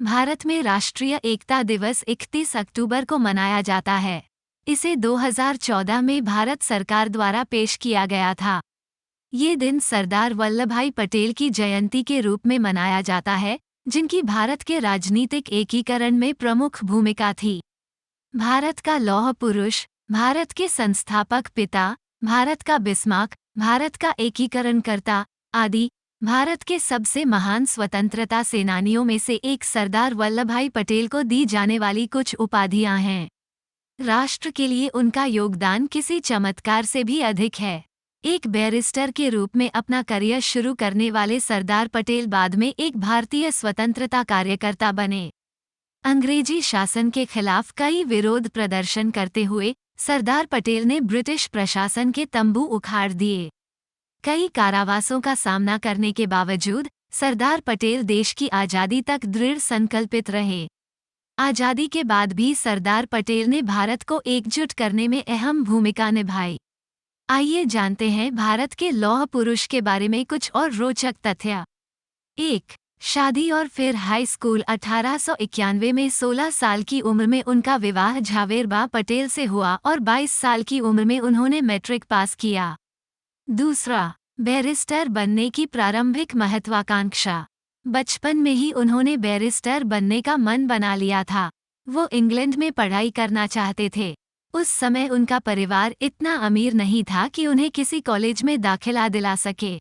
भारत में राष्ट्रीय एकता दिवस 31 अक्टूबर को मनाया जाता है। इसे 2014 में भारत सरकार द्वारा पेश किया गया था। ये दिन सरदार वल्लभभाई पटेल की जयंती के रूप में मनाया जाता है, जिनकी भारत के राजनीतिक एकीकरण में प्रमुख भूमिका थी। भारत का लौह पुरुष, भारत के संस्थापक पिता, भारत का बिस्मार्क, भारत का एकीकरणकर्ता आदि भारत के सबसे महान स्वतंत्रता सेनानियों में से एक सरदार वल्लभभाई पटेल को दी जाने वाली कुछ उपाधियां हैं। राष्ट्र के लिए उनका योगदान किसी चमत्कार से भी अधिक है। एक बैरिस्टर के रूप में अपना करियर शुरू करने वाले सरदार पटेल बाद में एक भारतीय स्वतंत्रता कार्यकर्ता बने। अंग्रेजी शासन के खिलाफ कई विरोध प्रदर्शन करते हुए सरदार पटेल ने ब्रिटिश प्रशासन के तंबू उखाड़ दिए। कई कारावासों का सामना करने के बावजूद सरदार पटेल देश की आज़ादी तक दृढ़ संकल्पित रहे। आज़ादी के बाद भी सरदार पटेल ने भारत को एकजुट करने में अहम भूमिका निभाई। आइए जानते हैं भारत के लौह पुरुष के बारे में कुछ और रोचक तथ्य। 1. शादी और फिर हाई स्कूल 1891 में 16 साल की उम्र में उनका विवाह झावेरबा पटेल से हुआ और 22 साल की उम्र में उन्होंने मैट्रिक पास किया। 2. बैरिस्टर बनने की प्रारंभिक महत्वाकांक्षा। बचपन में ही उन्होंने बैरिस्टर बनने का मन बना लिया था। वो इंग्लैंड में पढ़ाई करना चाहते थे। उस समय उनका परिवार इतना अमीर नहीं था कि उन्हें किसी कॉलेज में दाखिला दिला सके।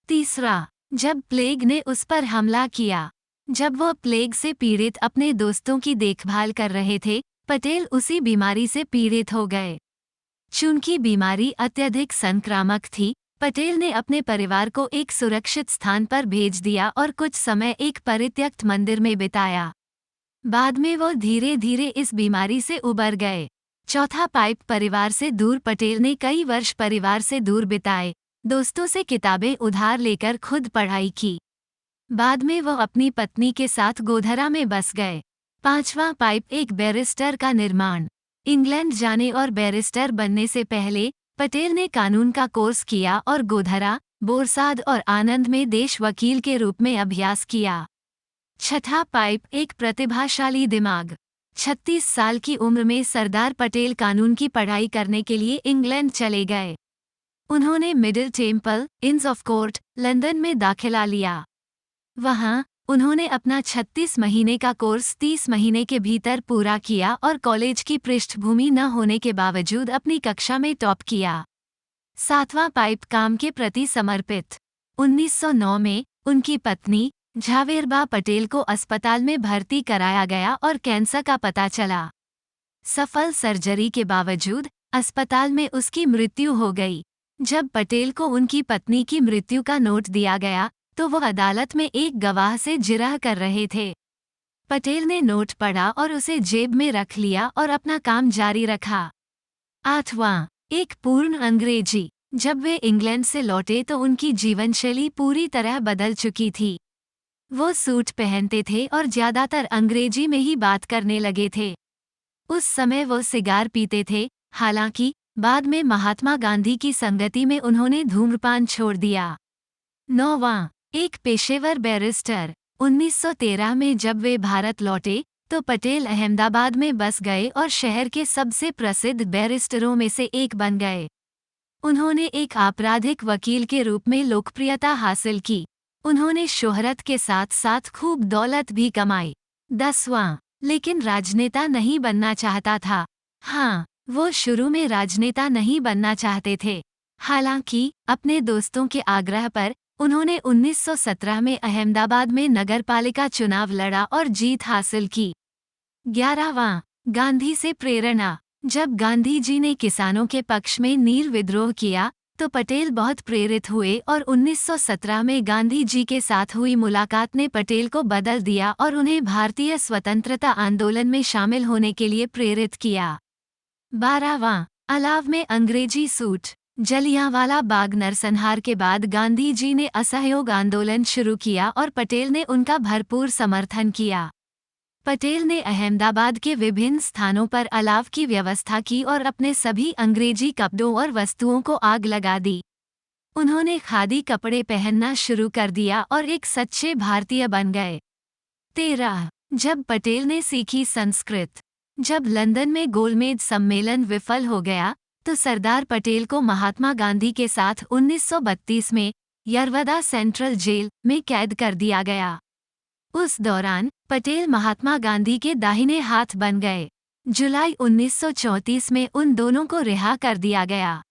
3. जब प्लेग ने उस पर हमला किया। जब वह प्लेग से पीड़ित अपने दोस्तों की देखभाल कर रहे थे, पटेल उसी बीमारी से पीड़ित हो गए। चूंकि बीमारी अत्यधिक संक्रामक थी, पटेल ने अपने परिवार को एक सुरक्षित स्थान पर भेज दिया और कुछ समय एक परित्यक्त मंदिर में बिताया। बाद में वो धीरे धीरे इस बीमारी से उबर गए। 4. पाइप परिवार से दूर। पटेल ने कई वर्ष परिवार से दूर बिताए, दोस्तों से किताबें उधार लेकर खुद पढ़ाई की। बाद में वो अपनी पत्नी के साथ गोधरा में बस गए। 5. पाइप एक बैरिस्टर का निर्माण। इंग्लैंड जाने और बैरिस्टर बनने से पहले पटेल ने कानून का कोर्स किया और गोधरा, बोरसाद और आनंद में देश वकील के रूप में अभ्यास किया। 6. पाइप एक प्रतिभाशाली दिमाग। 36 साल की उम्र में सरदार पटेल कानून की पढ़ाई करने के लिए इंग्लैंड चले गए। उन्होंने मिडिल टेम्पल, इंस ऑफ कोर्ट, लंदन में दाखिला लिया। वहां उन्होंने अपना 36 महीने का कोर्स 30 महीने के भीतर पूरा किया और कॉलेज की पृष्ठभूमि न होने के बावजूद अपनी कक्षा में टॉप किया। 7. पाइप काम के प्रति समर्पित। 1909 में उनकी पत्नी झावेरबा पटेल को अस्पताल में भर्ती कराया गया और कैंसर का पता चला। सफल सर्जरी के बावजूद अस्पताल में उसकी मृत्यु हो गई। जब पटेल को उनकी पत्नी की मृत्यु का नोट दिया गया तो वो अदालत में एक गवाह से जिरह कर रहे थे। पटेल ने नोट पढ़ा और उसे जेब में रख लिया और अपना काम जारी रखा। 8. एक पूर्ण अंग्रेजी। जब वे इंग्लैंड से लौटे तो उनकी जीवनशैली पूरी तरह बदल चुकी थी। वो सूट पहनते थे और ज्यादातर अंग्रेजी में ही बात करने लगे थे। उस समय वो सिगार पीते थे, हालांकि बाद में महात्मा गांधी की संगति में उन्होंने धूम्रपान छोड़ दिया। 9. एक पेशेवर बैरिस्टर। 1913 में जब वे भारत लौटे तो पटेल अहमदाबाद में बस गए और शहर के सबसे प्रसिद्ध बैरिस्टरों में से एक बन गए। उन्होंने एक आपराधिक वकील के रूप में लोकप्रियता हासिल की। उन्होंने शोहरत के साथ साथ खूब दौलत भी कमाई। 10. लेकिन राजनेता नहीं बनना चाहता था। हाँ, वो शुरू में राजनेता नहीं बनना चाहते थे। हालांकि अपने दोस्तों के आग्रह पर उन्होंने 1917 में अहमदाबाद में नगरपालिका चुनाव लड़ा और जीत हासिल की। 11. गांधी से प्रेरणा। जब गांधी जी ने किसानों के पक्ष में नील विद्रोह किया तो पटेल बहुत प्रेरित हुए और 1917 में गांधी जी के साथ हुई मुलाकात ने पटेल को बदल दिया और उन्हें भारतीय स्वतंत्रता आंदोलन में शामिल होने के लिए प्रेरित किया। 12. अलाव में अंग्रेजी सूट। जलियांवाला बाग नरसंहार के बाद गांधी जी ने असहयोग आंदोलन शुरू किया और पटेल ने उनका भरपूर समर्थन किया। पटेल ने अहमदाबाद के विभिन्न स्थानों पर अलाव की व्यवस्था की और अपने सभी अंग्रेजी कपड़ों और वस्तुओं को आग लगा दी। उन्होंने खादी कपड़े पहनना शुरू कर दिया और एक सच्चे भारतीय बन गए। 13. जब पटेल ने सीखी संस्कृत। जब लंदन में गोलमेज सम्मेलन विफल हो गया तो सरदार पटेल को महात्मा गांधी के साथ 1932 में यरवदा सेंट्रल जेल में कैद कर दिया गया। उस दौरान पटेल महात्मा गांधी के दाहिने हाथ बन गए। जुलाई 1934 में उन दोनों को रिहा कर दिया गया।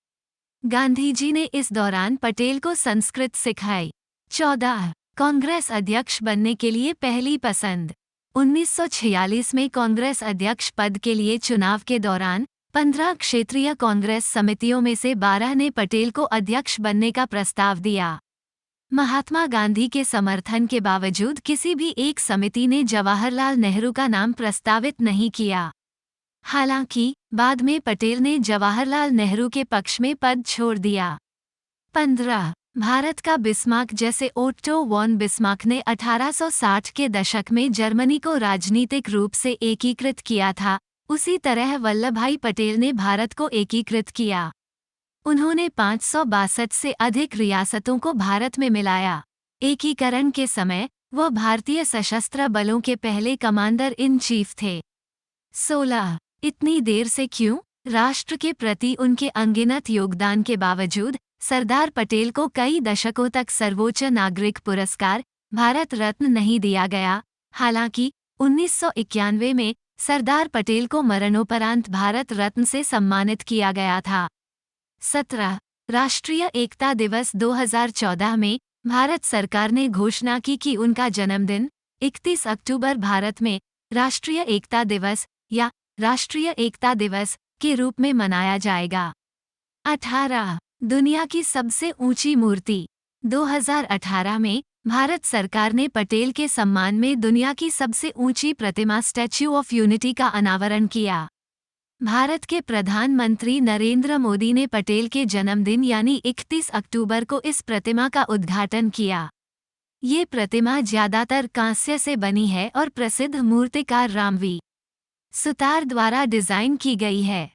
गांधी जी ने इस दौरान पटेल को संस्कृत सिखाई। 14 कांग्रेस अध्यक्ष बनने के लिए पहली पसंद। 1946 में कांग्रेस अध्यक्ष पद के लिए चुनाव के दौरान 15 क्षेत्रीय कांग्रेस समितियों में से 12 ने पटेल को अध्यक्ष बनने का प्रस्ताव दिया। महात्मा गांधी के समर्थन के बावजूद किसी भी एक समिति ने जवाहरलाल नेहरू का नाम प्रस्तावित नहीं किया। हालांकि बाद में पटेल ने जवाहरलाल नेहरू के पक्ष में पद छोड़ दिया। 15 भारत का बिस्मार्क। जैसे ओट्टो वॉन बिस्मार्क ने 1860 के दशक में जर्मनी को राजनीतिक रूप से एकीकृत किया था, उसी तरह वल्लभ भाई पटेल ने भारत को एकीकृत किया। उन्होंने 562 से अधिक रियासतों को भारत में मिलाया। एकीकरण के समय वह भारतीय सशस्त्र बलों के पहले कमांडर इन चीफ थे। 16 इतनी देर से क्यों? राष्ट्र के प्रति उनके अनगिनत योगदान के बावजूद सरदार पटेल को कई दशकों तक सर्वोच्च नागरिक पुरस्कार भारत रत्न नहीं दिया गया। हालांकि 1991 में सरदार पटेल को मरणोपरांत भारत रत्न से सम्मानित किया गया था। 17 राष्ट्रीय एकता दिवस। 2014 में भारत सरकार ने घोषणा की कि उनका जन्मदिन 31 अक्टूबर भारत में राष्ट्रीय एकता दिवस या राष्ट्रीय एकता दिवस के रूप में मनाया जाएगा। 18 दुनिया की सबसे ऊंची मूर्ति। 2018 में भारत सरकार ने पटेल के सम्मान में दुनिया की सबसे ऊंची प्रतिमा स्टैच्यू ऑफ यूनिटी का अनावरण किया। भारत के प्रधानमंत्री नरेंद्र मोदी ने पटेल के जन्मदिन यानी 31 अक्टूबर को इस प्रतिमा का उद्घाटन किया। ये प्रतिमा ज्यादातर कांस्य से बनी है और प्रसिद्ध मूर्तिकार रामवी सुतार द्वारा डिजाइन की गई है।